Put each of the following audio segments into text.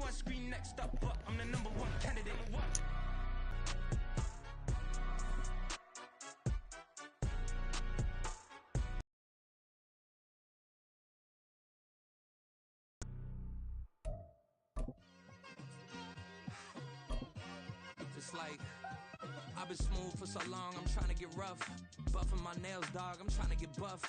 Everyone scream next up, but I'm the number one candidate. Just like I've been smooth for so long, I'm trying to get rough. Buffing my nails, dog, I'm trying to get buff.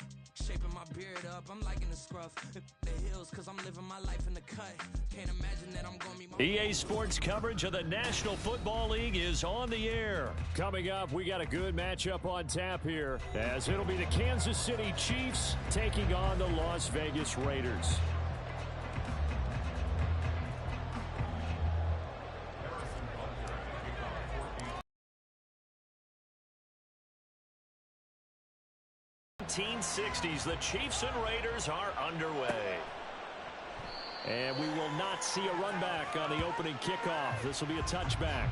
Shaping my beard up, I'm liking the scruff. The hills, cause I'm living my life in the cut. Can't imagine that I'm gonna be EA Sports coverage of the National Football League is on the air. Coming up, we got a good matchup on tap here, as it'll be the Kansas City Chiefs taking on the Las Vegas Raiders. The 1960s, the Chiefs and Raiders are underway. And we will not see a run back on the opening kickoff. This will be a touchback.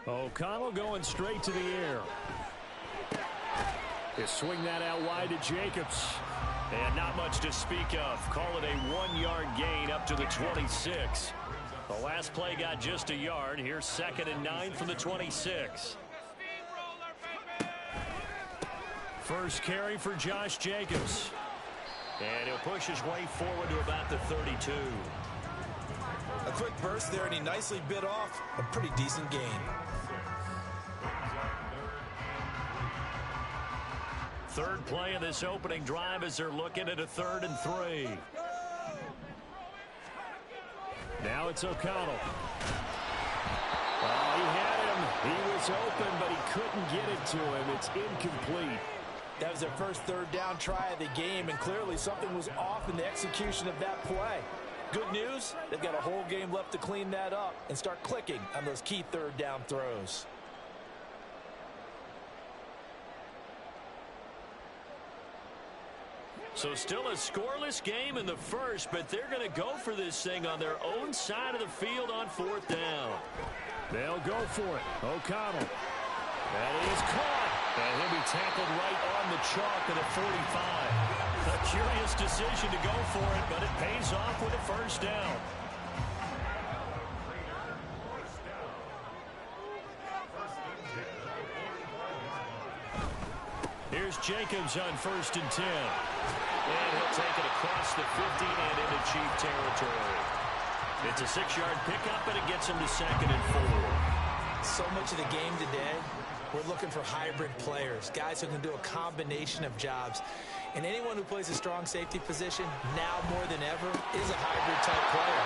O'Connell going straight to the air. He'll swing that out wide to Jacobs. And not much to speak of. Call it a 1-yard gain up to the 26. The last play got just a yard. Here's 2nd and 9 from the 26. First carry for Josh Jacobs. And he'll push his way forward to about the 32. A quick burst there, and he nicely bit off a pretty decent gain. Third play of this opening drive as they're looking at a 3rd and 3. Now it's O'Connell. Oh, he had him. He was open, but he couldn't get it to him. It's incomplete. That was their first 3rd down try of the game, and clearly something was off in the execution of that play. Good news, they've got a whole game left to clean that up and start clicking on those key 3rd down throws. So still a scoreless game in the first, but they're going to go for this thing on their own side of the field on 4th down. They'll go for it. O'Connell. That is caught. And he'll be tackled right on the chalk at a 45. A curious decision to go for it, but it pays off with a 1st down. Here's Jacobs on 1st and 10. And he'll take it across the 50 and into Chief territory. It's a 6-yard pickup, and it gets him to 2nd and 4. So much of the game today, we're looking for hybrid players, guys who can do a combination of jobs. And anyone who plays a strong safety position, now more than ever, is a hybrid-type player.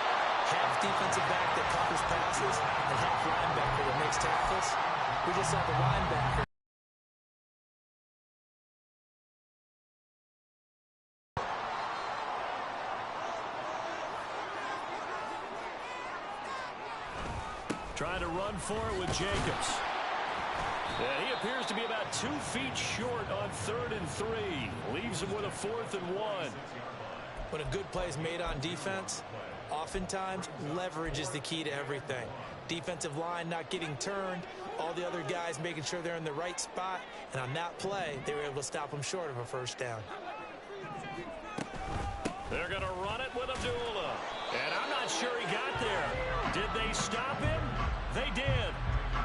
Half defensive back that covers passes, and half linebacker that makes tackles. We just saw the linebacker. Trying to run for it with Jacobs. Yeah, he appears to be about 2 feet short on 3rd and 3. Leaves him with a 4th and 1. When a good play is made on defense, oftentimes leverage is the key to everything. Defensive line not getting turned, all the other guys making sure they're in the right spot, and on that play, they were able to stop him short of a 1st down. They're going to run it with Abdullah. And I'm not sure he got there. Did they stop him? They did.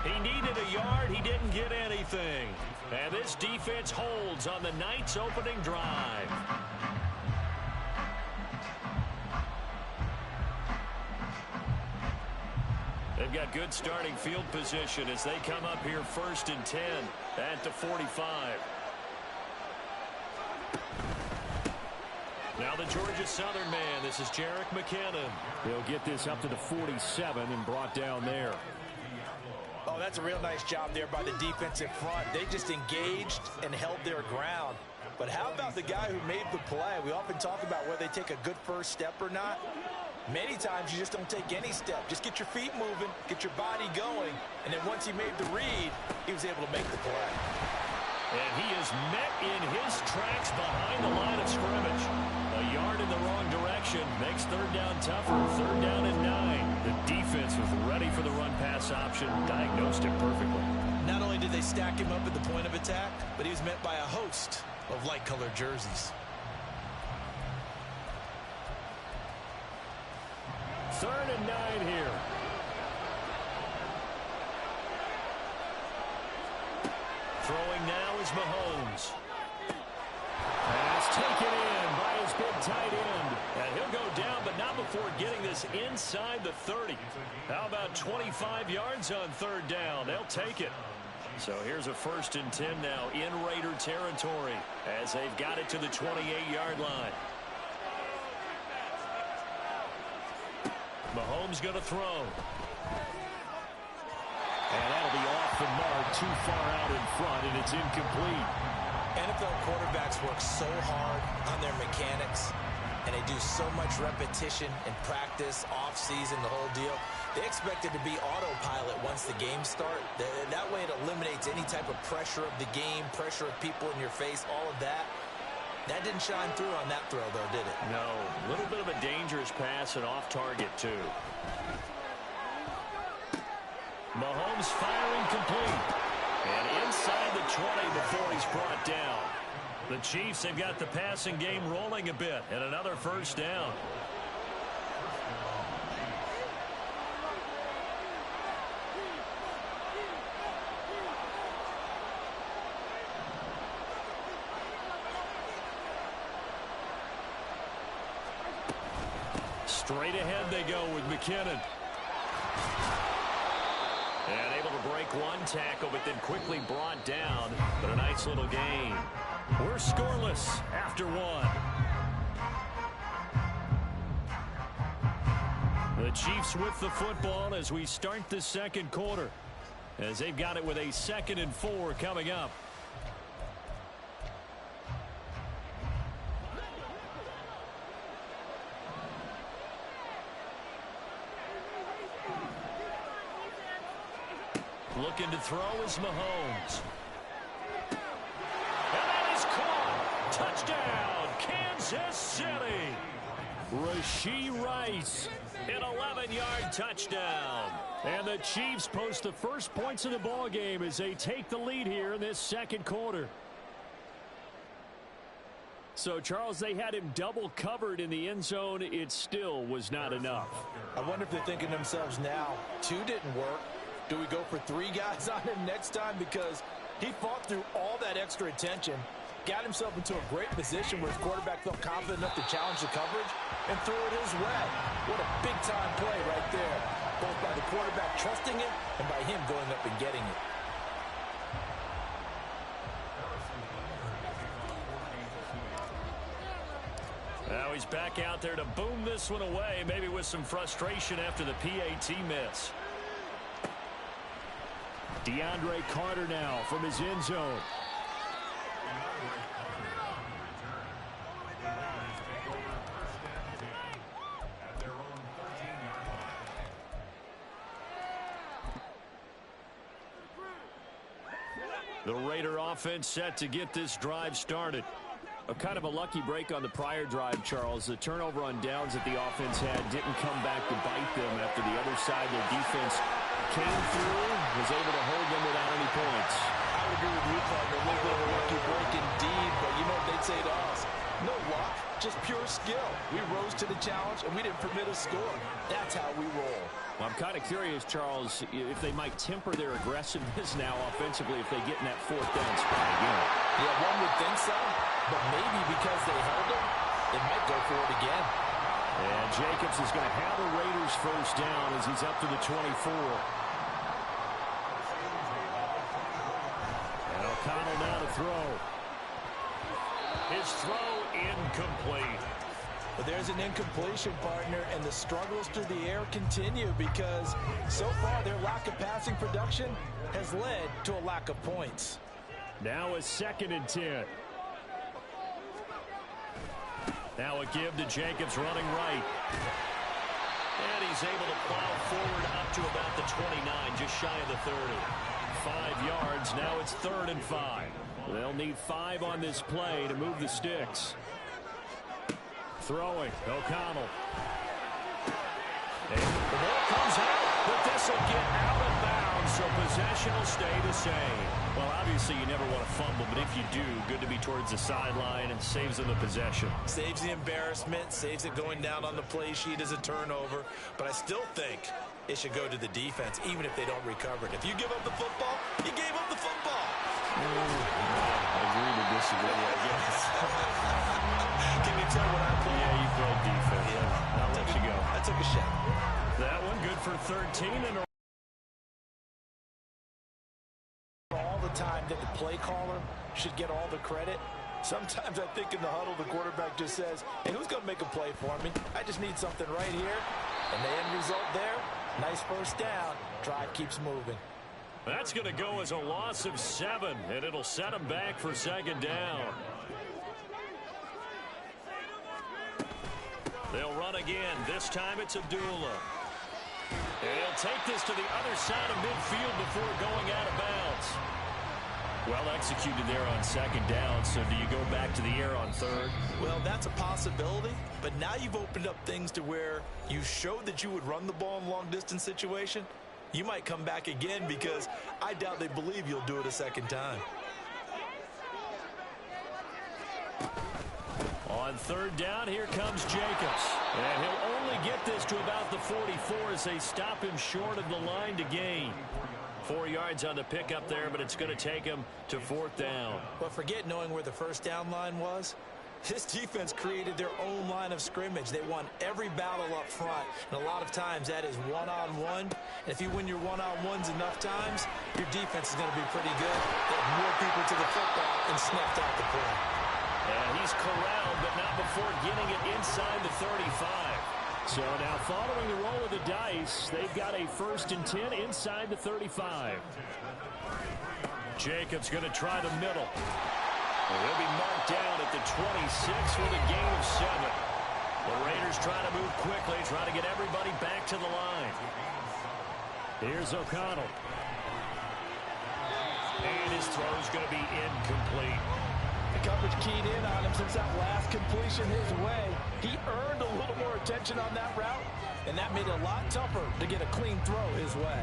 He needed a yard. He didn't get anything. And this defense holds on the night's opening drive. They've got good starting field position as they come up here 1st and 10 at the 45. Now the Georgia Southern man. This is Jerick McKinnon. He'll get this up to the 47 and brought down there. Oh, that's a real nice job there by the defensive front. They just engaged and held their ground. But how about the guy who made the play? We often talk about whether they take a good first step or not. Many times you just don't take any step. Just get your feet moving, get your body going, and then once he made the read, he was able to make the play. And he is met in his tracks behind the line of scrimmage. A yard in the wrong direction makes third down tougher. Third down and 9. The defense was ready for the run-pass option, diagnosed it perfectly. Not only did they stack him up at the point of attack, but he was met by a host of light-colored jerseys. Third and 9 here. Throwing now is Mahomes. Pass taken in by his big tight end. And he'll go down, but not before getting this inside the 30. How about 25 yards on third down? They'll take it. So here's a 1st and 10 now in Raider territory as they've got it to the 28-yard line. Mahomes going to throw. And that'll be off the mark, too far out in front, and it's incomplete. NFL quarterbacks work so hard on their mechanics, and they do so much repetition and practice, off-season, the whole deal. They expect it to be autopilot once the games start. That way it eliminates any type of pressure of the game, pressure of people in your face, all of that. That didn't shine through on that throw, though, did it? No. A little bit of a dangerous pass and off target, too. Mahomes firing complete. And inside the 20 before he's brought down. The Chiefs have got the passing game rolling a bit. And another 1st down. Straight ahead they go with McKinnon. And able to break one tackle, but then quickly brought down. But a nice little gain. We're scoreless after 1. The Chiefs with the football as we start the second quarter. As they've got it with a 2nd and 4 coming up. Looking to throw is Mahomes. And that is caught. Touchdown, Kansas City. Rashee Rice, an 11-yard touchdown. And the Chiefs post the first points of the ball game as they take the lead here in this second quarter. So, Charles, they had him double covered in the end zone. It still was not enough. I wonder if they're thinking to themselves now, 2 didn't work. Do we go for 3 guys on him next time? Because he fought through all that extra attention, got himself into a great position where his quarterback felt confident enough to challenge the coverage and threw it his way. What a big-time play right there, both by the quarterback trusting it and by him going up and getting it. Now he's back out there to boom this one away, maybe with some frustration after the PAT miss. DeAndre Carter now from his end zone. The Raider offense set to get this drive started. A kind of a lucky break on the prior drive, Charles. The turnover on downs that the offense had didn't come back to bite them after the other side. Their defense came through, was able to hold them without any points. I would agree with you, partner. A little bit of a lucky break indeed, but you know what they'd say to us? No luck, just pure skill. We rose to the challenge, and we didn't permit a score. That's how we roll. Well, I'm kind of curious, Charles, if they might temper their aggressiveness now offensively if they get in that 4th down spot again. Yeah, one would think so, but maybe because they held him, they might go for it again. And Jacobs is going to have the Raiders 1st down as he's up to the 24. And O'Connell now to throw. His throw incomplete. But there's an incompletion, partner, and the struggles through the air continue because so far their lack of passing production has led to a lack of points. Now a 2nd and 10. Now a give to Jacobs running right. And he's able to plow forward up to about the 29, just shy of the 30. 5 yards. Now it's 3rd and 5. They'll need 5 on this play to move the sticks. Throwing. O'Connell. And the ball comes out, but this will get out of bounds, so possession will stay the same. Well, obviously you never want to fumble, but if you do, good to be towards the sideline and saves them the possession. Saves the embarrassment, saves it going down on the play sheet as a turnover, but I still think it should go to the defense, even if they don't recover it. If you give up the football, you gave up the football. Agree to disagree, I guess. Can you tell what I play? Yeah, you played defense. Yeah. I'll let you go. I took a shot. That one good for 13. And all the time that the play caller should get all the credit. Sometimes I think in the huddle, the quarterback just says, hey, who's going to make a play for me? I just need something right here. And the end result there, nice first down. Drive keeps moving. that's going to go as a loss of 7, and it'll set them back for 2nd down. They'll run again. This time it's Abdullah. And he'll take this to the other side of midfield before going out of bounds. Well executed there on 2nd down, so do you go back to the air on 3rd? Well, that's a possibility, but now you've opened up things to where you showed that you would run the ball in long-distance situation. You might come back again because I doubt they believe you'll do it a 2nd time. On 3rd down, here comes Jacobs. And he'll only get this to about the 44 as they stop him short of the line to gain. 4 yards on the pickup there, but it's going to take him to 4th down. But forget knowing where the first down line was. This defense created their own line of scrimmage. They won every battle up front, and a lot of times that is one-on-one. And if you win your one-on-ones enough times, your defense is going to be pretty good. They have more people to the football and snuffed out the play. And he's corralled, but not before getting it inside the 35. So now following the roll of the dice, they've got a 1st and 10 inside the 35. Jacobs going to try the middle. He'll be marked down at the 26 with a gain of 7. The Raiders trying to move quickly, trying to get everybody back to the line. Here's O'Connell. And his throw's going to be incomplete. The coverage keyed in on him since that last completion his way. He earned a little more attention on that route, and that made it a lot tougher to get a clean throw his way.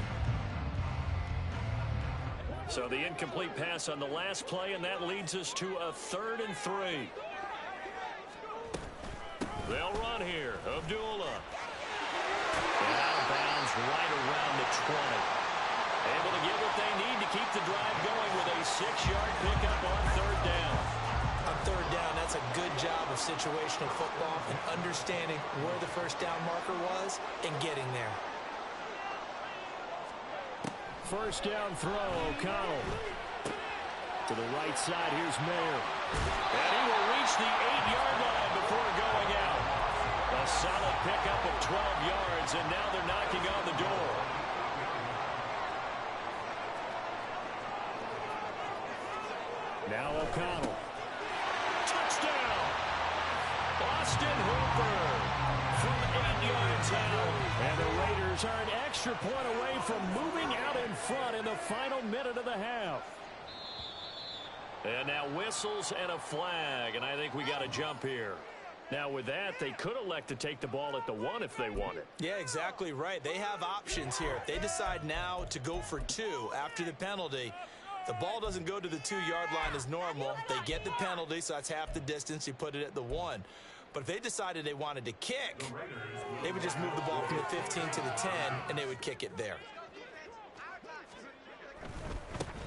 So the incomplete pass on the last play, and that leads us to a 3rd and 3. They'll run here. Abdullah. And out of bounds right around the 20. Able to get what they need to keep the drive going with a 6-yard pickup on 3rd down. On 3rd down, that's a good job of situational football and understanding where the first down marker was and getting there. First down throw, O'Connell. To the right side, here's Mayer. And he will reach the 8-yard line before going out. A solid pickup of 12 yards, and now they're knocking on the door. Now O'Connell. Touchdown! Austin Hooper from 8 yards out. And the Raiders are an extra point away from moving out in front in the final minute of the half. And now whistles and a flag, and I think we got a jump here. Now with that, they could elect to take the ball at the 1 if they wanted. Yeah, exactly right. They have options here. If they decide now to go for 2 after the penalty, the ball doesn't go to the 2-yard line as normal. They get the penalty, so that's half the distance. You put it at the 1. But if they decided they wanted to kick, they would just move the ball from the 15 to the 10, and they would kick it there.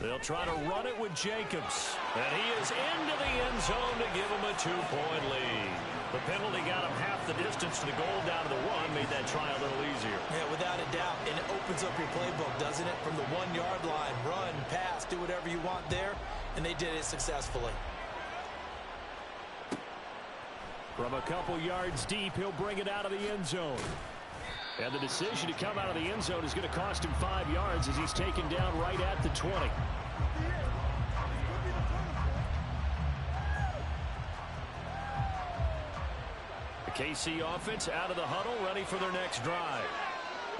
They'll try to run it with Jacobs. And he is into the end zone to give them a 2-point lead. The penalty got him half the distance to the goal down to the 1, made that try a little easier. Yeah, without a doubt. And it opens up your playbook, doesn't it? From the 1-yard line, run, pass, do whatever you want there. And they did it successfully. From a couple yards deep, he'll bring it out of the end zone. And the decision to come out of the end zone is going to cost him 5 yards as he's taken down right at the 20. KC offense out of the huddle, ready for their next drive.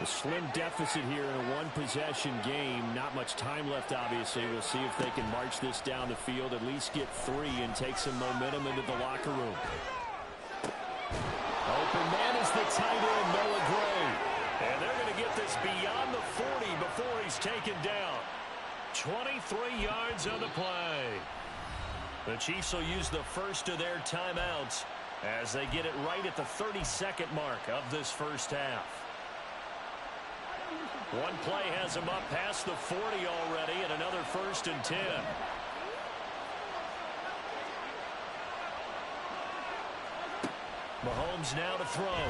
A slim deficit here in a one-possession game. Not much time left, obviously. We'll see if they can march this down the field, at least get 3 and take some momentum into the locker room. Open man is the tight end, Noah Gray. And they're going to get this beyond the 40 before he's taken down. 23 yards on the play. The Chiefs will use the first of their timeouts as they get it right at the 32nd mark of this first half. One play has them up past the 40 already, and another 1st and 10. Mahomes now to throw.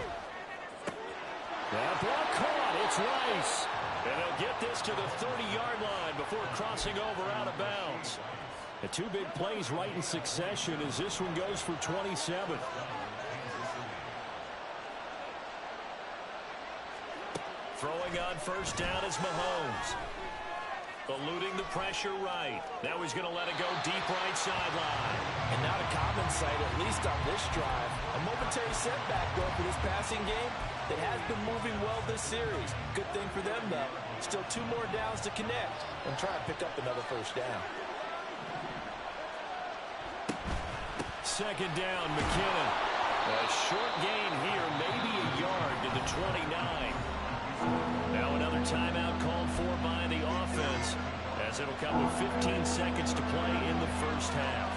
That ball caught. It's Rice. And they'll get this to the 30-yard line before crossing over out of bounds. The 2 big plays right in succession as this one goes for 27. Throwing on first down is Mahomes. Eluding the pressure right. Now he's going to let it go deep right sideline. And not a common sight, at least on this drive. A momentary setback, though, for this passing game that has been moving well this series. Good thing for them, though. Still 2 more downs to connect and try and pick up another first down. Second down, McKinnon. A short gain here, maybe a yard to the 29. Now another timeout called for by the offense, as it'll come with 15 seconds to play in the first half.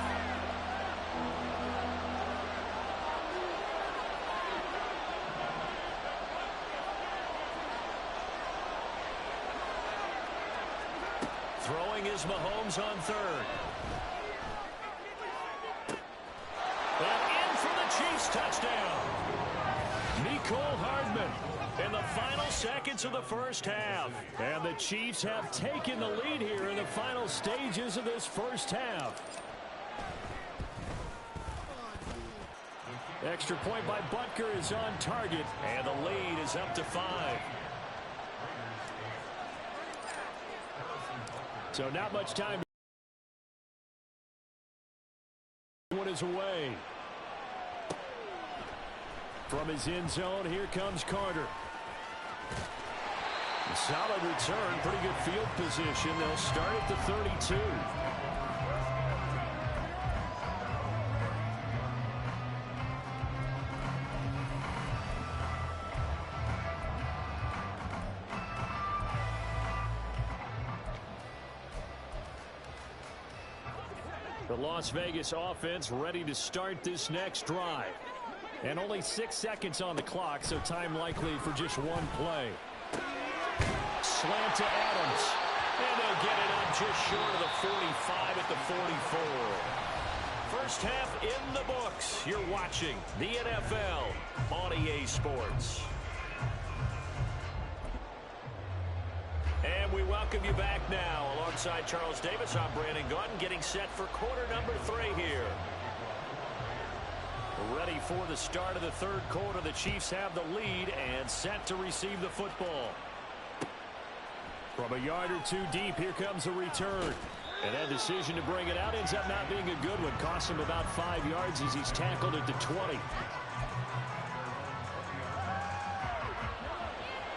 Throwing is Mahomes on 3rd. And in for the Chiefs touchdown. Mecole Hardman in the final seconds of the first half. And the Chiefs have taken the lead here in the final stages of this first half. Extra point by Butker is on target, and the lead is up to 5. So not much time. One is away. From his end zone, here comes Carter. A solid return, pretty good field position. They'll start at the 32. The Las Vegas offense ready to start this next drive. And only 6 seconds on the clock, so time likely for just one play. Slant to Adams. And they'll get it up just short of the 45 at the 44. First half in the books. You're watching the NFL on EA Sports. And we welcome you back now. Alongside Charles Davis, I'm Brandon Gaudin, getting set for quarter number 3 here. Ready for the start of the 3rd quarter. The Chiefs have the lead and set to receive the football. From a yard or 2 deep, here comes a return. And that decision to bring it out ends up not being a good one. Costs him about 5 yards as he's tackled at the 20.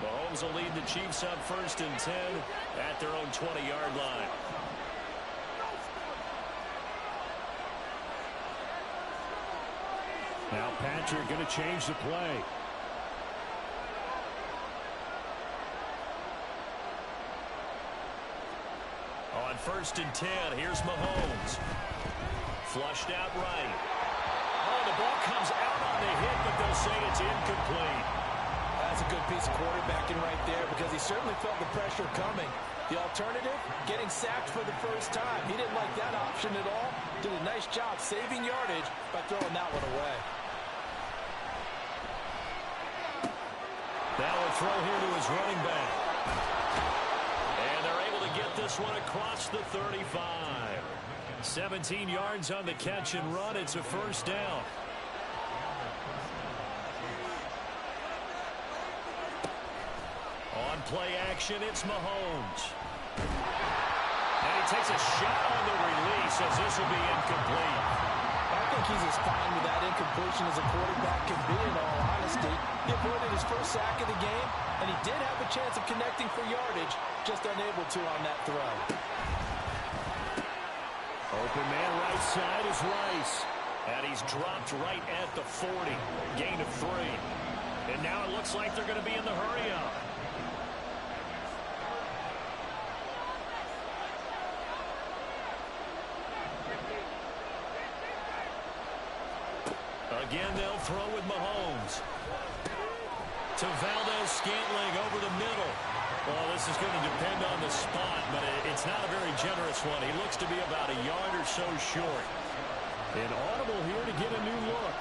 Mahomes will lead the Chiefs up 1st and 10 at their own 20-yard line. Now Patrick going to change the play. On 1st and 10, here's Mahomes. Flushed out right. Oh, the ball comes out on the hit, but they'll say it's incomplete. That's a good piece of quarterbacking right there because he certainly felt the pressure coming. The alternative, getting sacked for the first time. He didn't like that option at all. Did a nice job saving yardage by throwing that one away. Now a throw here to his running back. And they're able to get this one across the 35. 17 yards on the catch and run. It's a first down. On play action, it's Mahomes. And he takes a shot on the release as this will be incomplete. I think he's as fine with that incompletion as a quarterback can be in all He avoided his first sack of the game, and he did have a chance of connecting for yardage, just unable to on that throw. Open man right side is Rice. And he's dropped right at the 40. Gain of 3. And now it looks like they're going to be in the hurry-up. Again, they'll throw with Mahomes. To Valdez-Scantling over the middle. Well, this is going to depend on the spot, but it's not a very generous one. He looks to be about a yard or so short. An audible here to get a new look.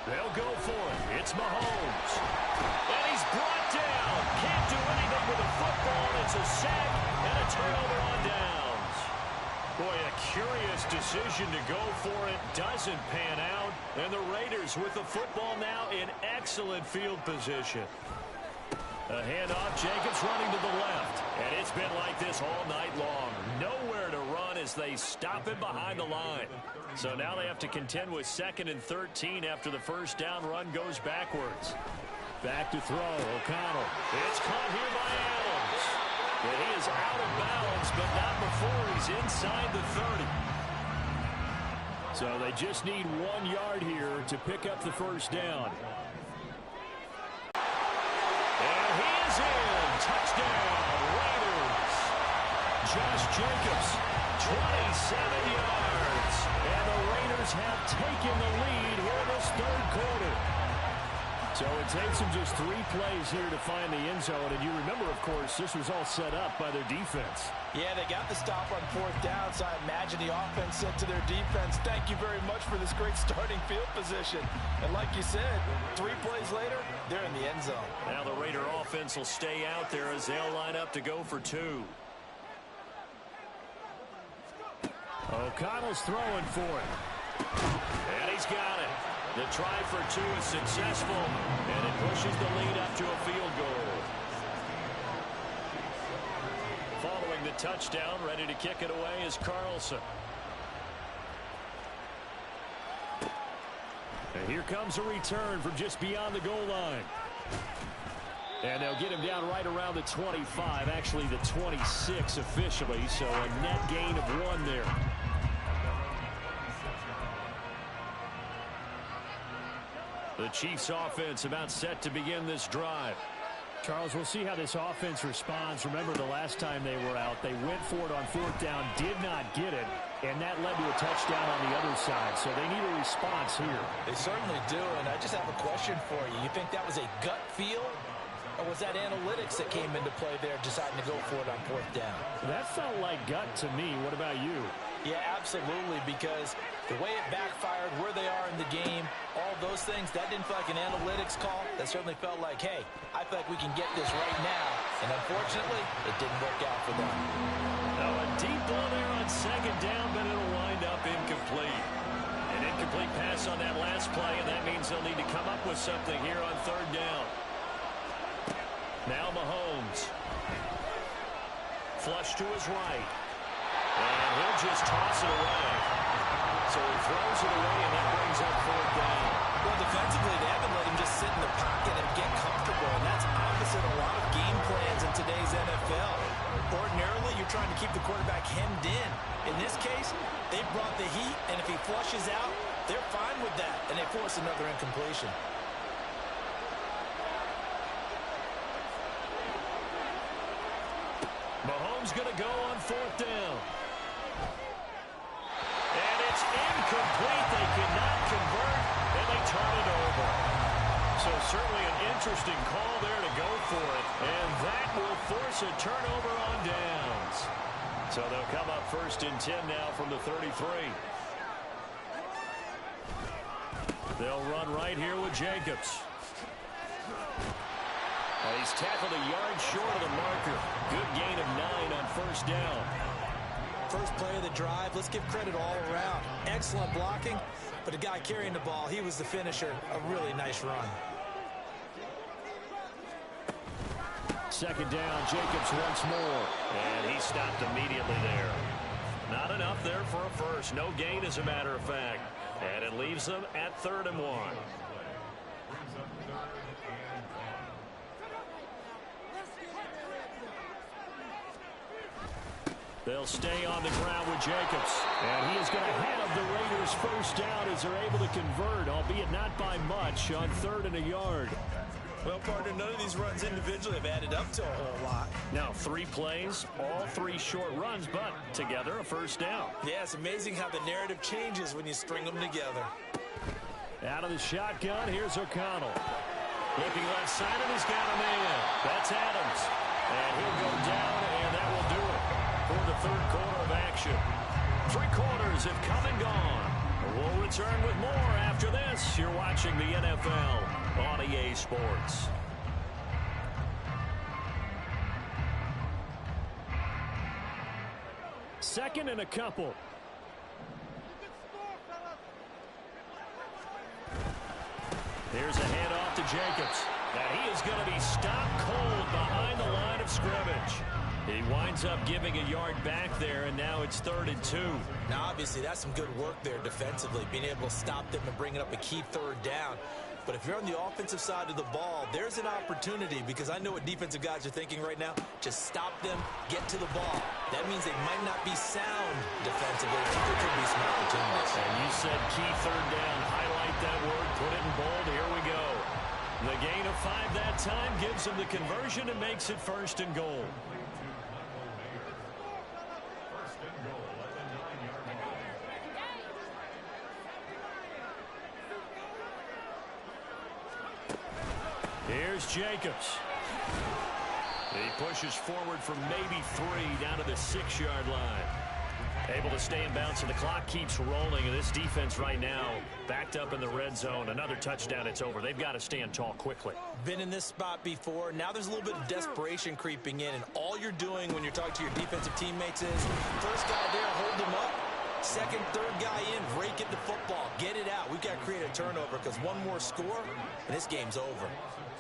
They'll go for it. It's Mahomes. And he's brought down. Can't do anything with the football. It's a sack and a turnover on downs. Boy, a curious decision to go for it. Doesn't pan out. And the Raiders with the football now in excellent field position. A handoff, Jacobs running to the left. And it's been like this all night long. Nowhere to run as they stop him behind the line. So now they have to contend with 2nd and 13 after the first down run goes backwards. Back to throw, O'Connell. It's caught here by Adams. And he is out of bounds, but not before he's inside the 30. So they just need 1 yard here to pick up the first down. And he is in. Touchdown, Raiders. Josh Jacobs, 27 yards. And the Raiders have taken the lead here in this 3rd quarter. So it takes them just 3 plays here to find the end zone. And you remember, of course, this was all set up by their defense. Yeah, they got the stop on 4th down, so I imagine the offense said to their defense, thank you very much for this great starting field position. And like you said, 3 plays later, they're in the end zone. Now the Raider offense will stay out there as they'll line up to go for 2. O'Connell's throwing for it. And he's got it. The try for 2 is successful, and it pushes the lead up to a field goal. Following the touchdown, ready to kick it away is Carlson. And here comes a return from just beyond the goal line. And they'll get him down right around the 25, actually the 26 officially, so a net gain of 1 there. The Chiefs offense about set to begin this drive. Charles, we'll see how this offense responds. Remember the last time they were out, they went for it on 4th down, did not get it, and that led to a touchdown on the other side. So they need a response here. They certainly do, and I just have a question for you. You think that was a gut feel, or was that analytics that came into play there deciding to go for it on 4th down? That felt like gut to me. What about you? Yeah, absolutely, because the way it backfired, where they are in the game, all those things, that didn't feel like an analytics call. That certainly felt like, hey, I feel like we can get this right now. And unfortunately, it didn't work out for them. Now a deep ball there on 2nd down, but it'll wind up incomplete. An incomplete pass on that last play, and that means they'll need to come up with something here on 3rd down. Now Mahomes. Flush to his right. And he'll just toss it away. So he throws it away, and that brings up 4th down. Well, defensively, they haven't let him just sit in the pocket and get comfortable, and that's opposite a lot of game plans in today's NFL. Ordinarily, you're trying to keep the quarterback hemmed in. In this case, they brought the heat, and if he flushes out, they're fine with that, and they force another incompletion. Mahomes going to go on 4th down. And it's incomplete. They cannot convert, and they turn it over. So certainly an interesting call there to go for it. And that will force a turnover on downs. So they'll come up 1st and 10 now from the 33. They'll run right here with Jacobs. And he's tackled a yard short of the marker. Good gain of 9 on 1st down. First play of the drive, let's give credit all around. Excellent blocking, but the guy carrying the ball, he was the finisher. A really nice run. 2nd down, Jacobs once more. And he stopped immediately there. Not enough there for a first. No gain, as a matter of fact. And it leaves them at 3rd and 1. They'll stay on the ground with Jacobs. And he is going to have the Raiders first down as they're able to convert, albeit not by much, on 3rd and a yard. Well, partner, none of these runs individually have added up to a whole lot. Now, 3 plays, all 3 short runs, but together a first down. Yeah, it's amazing how the narrative changes when you string them together. Out of the shotgun, here's O'Connell. Looking left side, and he's got a man. That's Adams. And he'll go down, and that will do it for the 3rd quarter of action. 3 quarters have come and gone. We'll return with more after this. You're watching the NFL on EA Sports. Second and a couple. Here's a handoff to Jacobs. Now he is going to be stopped cold behind the line of scrimmage. He winds up giving a yard back there, and now it's 3rd and 2. Now, obviously, that's some good work there defensively, being able to stop them and bringing up a key 3rd down. But if you're on the offensive side of the ball, there's an opportunity, because I know what defensive guys are thinking right now. Just stop them, get to the ball. That means they might not be sound defensively, but there could be some opportunities. And you said key 3rd down. Highlight that word, put it in bold. Here we go. The gain of 5 that time gives them the conversion and makes it 1st and goal. Here's Jacobs. He pushes forward from maybe 3 down to the 6-yard line. Able to stay in bounds, and the clock keeps rolling. And this defense right now backed up in the red zone. Another touchdown, it's over. They've got to stand tall quickly. Been in this spot before. Now there's a little bit of desperation creeping in. And all you're doing when you're talking to your defensive teammates is, first guy there, hold them up. Second, 3rd guy in, rake it the football. Get it out. We've got to create a turnover, because one more score, and this game's over.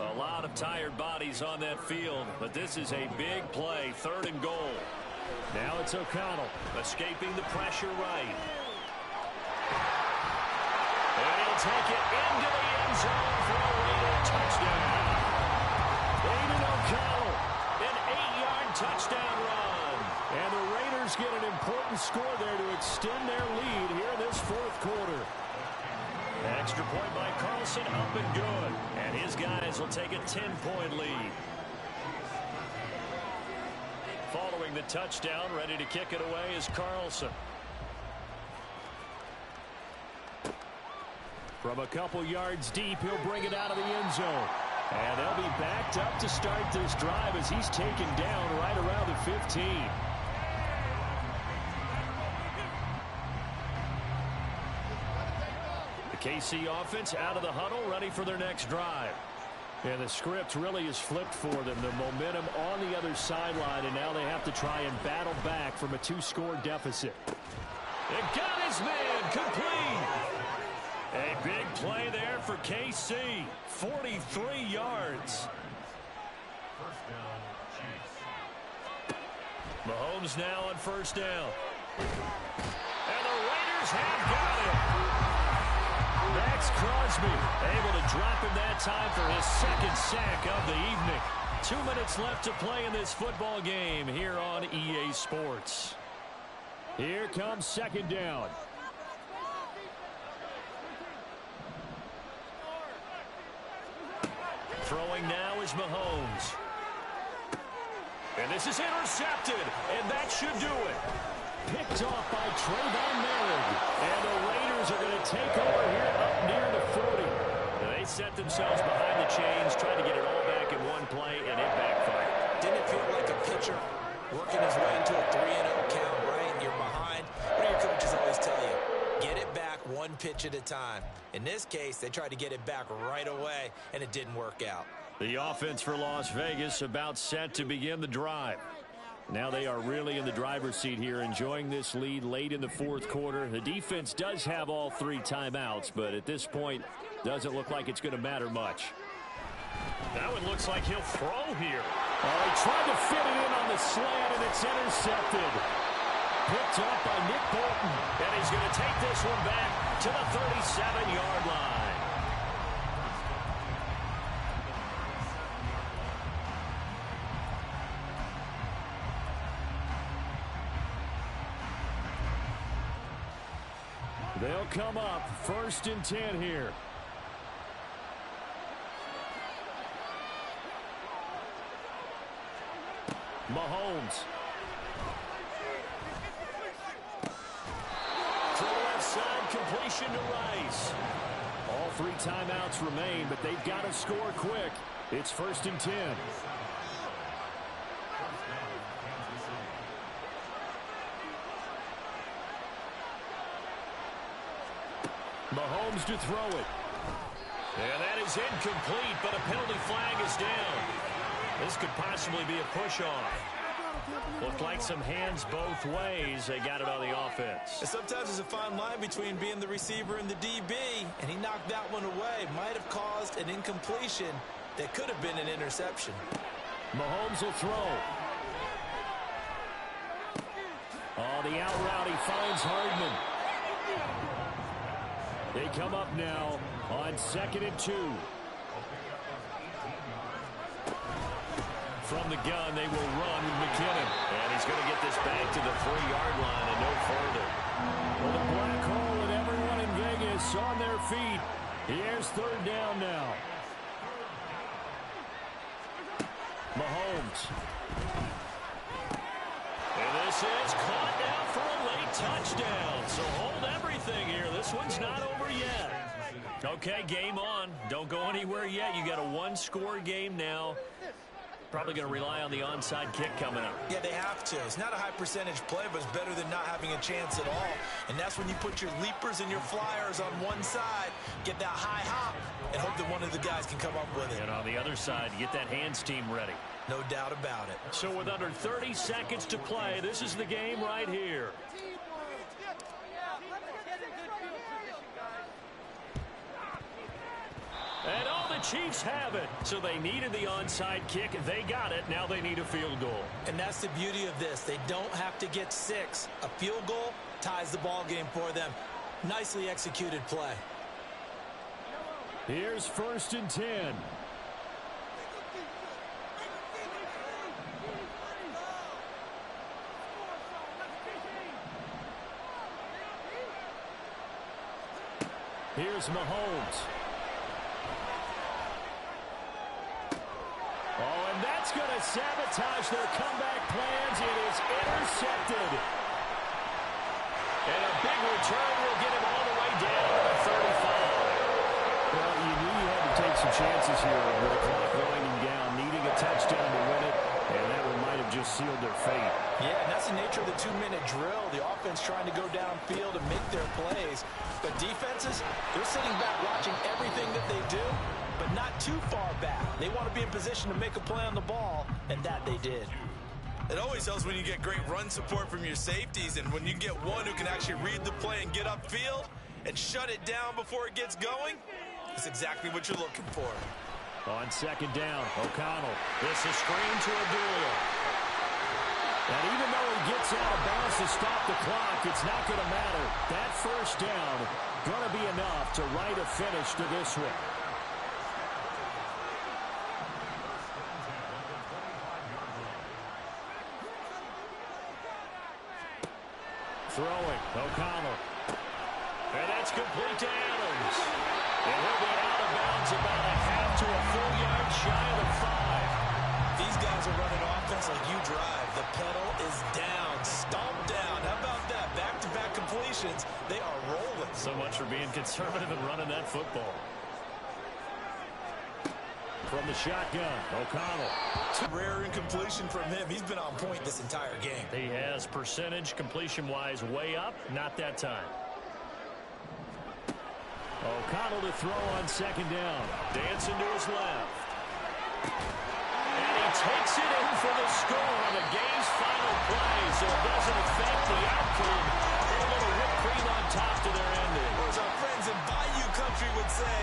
A lot of tired bodies on that field, but this is a big play, 3rd and goal. Now it's O'Connell, escaping the pressure right. And he'll take it into the end zone for a Raider touchdown. Aiden O'Connell, an 8-yard touchdown run. And the Raiders get an important score there to extend their lead here in this 4th quarter. Extra point by Carlson, up and good. And his guys will take a 10-point lead. Following the touchdown, ready to kick it away is Carlson. From a couple yards deep, he'll bring it out of the end zone. And they'll be backed up to start this drive as he's taken down right around the 15. KC offense out of the huddle, ready for their next drive. And the script really is flipped for them. The momentum on the other sideline, and now they have to try and battle back from a 2-score deficit. It got his man complete. A big play there for KC. 43 yards. Mahomes now on 1st down. And the Raiders have got it. Max Crosby able to drop him that time for his 2nd sack of the evening. 2 minutes left to play in this football game here on EA Sports. Here comes 2nd down. Throwing now is Mahomes. And this is intercepted, and that should do it. Picked off by Trayvon Merrick. And the Raiders are going to take over here up near the 40. They set themselves behind the chains, trying to get it all back in one play, and it backfired. Didn't it feel like a pitcher working his way into a 3-0 count, right? You're behind. What do your coaches always tell you? Get it back 1 pitch at a time. In this case, they tried to get it back right away, and it didn't work out. The offense for Las Vegas about set to begin the drive. Now they are really in the driver's seat here, enjoying this lead late in the 4th quarter. The defense does have all 3 timeouts, but at this point, doesn't look like it's going to matter much. Now it looks like he'll throw here. Oh, he tried to fit it in on the slant, and it's intercepted. Picked up by Nick Bolton. And he's going to take this one back to the 37-yard line. They'll come up 1st and 10 here. Mahomes. To the left side, completion to Rice. All 3 timeouts remain, but they've got to score quick. It's 1st and 10. Mahomes to throw it. And that is incomplete, but a penalty flag is down. This could possibly be a push-off. Looked like some hands both ways. They got it on the offense. And sometimes there's a fine line between being the receiver and the DB, and he knocked that one away. Might have caused an incompletion that could have been an interception. Mahomes will throw. Oh, the out route, he finds Hardman. They come up now on 2nd and 2. From the gun, they will run with McKinnon. And he's going to get this back to the 3-yard line and no further. Well, the black hole and everyone in Vegas on their feet. Here's 3rd down now. Mahomes. And this is caught now for a late touchdown. So hold everything here. This one's not over yet. Okay, game on. Don't go anywhere yet. You got a 1-score game now. Probably going to rely on the onside kick coming up. Yeah, they have to. It's not a high percentage play, but it's better than not having a chance at all. And that's when you put your leapers and your flyers on one side, get that high hop, and hope that one of the guys can come up with it. And on the other side, get that hands team ready. No doubt about it. So with under 30 seconds to play, this is the game right here. And all the Chiefs have it. So they needed the onside kick. They got it. Now they need a field goal. And that's the beauty of this. They don't have to get 6. A field goal ties the ball game for them. Nicely executed play. Here's 1st and 10. Here's Mahomes. Oh, and that's going to sabotage their comeback plans. It is intercepted. And a big return will get him all the way down to the 35. Well, you knew you had to take some chances here with the clock winding down, needing a touchdown to win it, and that one might have just sealed their fate. Yeah, and that's the nature of the 2-minute drill. The offense trying to go downfield and make their plays. But defenses, they're sitting back watching everything that they do, but not too far back. They want to be in position to make a play on the ball, and that they did. It always helps when you get great run support from your safeties, and when you get one who can actually read the play and get upfield and shut it down before it gets going, it's exactly what you're looking for. On 2nd down, O'Connell. This is screen to Abdullah. And even though he gets out of bounds to stop the clock, it's not going to matter. That 1st down going to be enough to write a finish to this one. Throwing, O'Connell. And that's complete to Adams. And he'll be out of bounds about a half to a full yard shy of the 5. These guys are running offense like you drive. The pedal is down, stomp down. How about that? Back-to-back completions. They are rolling. So much for being conservative and running that football. From the shotgun, O'Connell. Rare incompletion from him. He's been on point this entire game. He has percentage completion-wise way up. Not that time. O'Connell to throw on 2nd down. Dancing to his left. And he takes it in for the score on the game's final play, so it doesn't affect the outcome. A little whipped cream on top to their ending. As our friends in Bayou Country would say,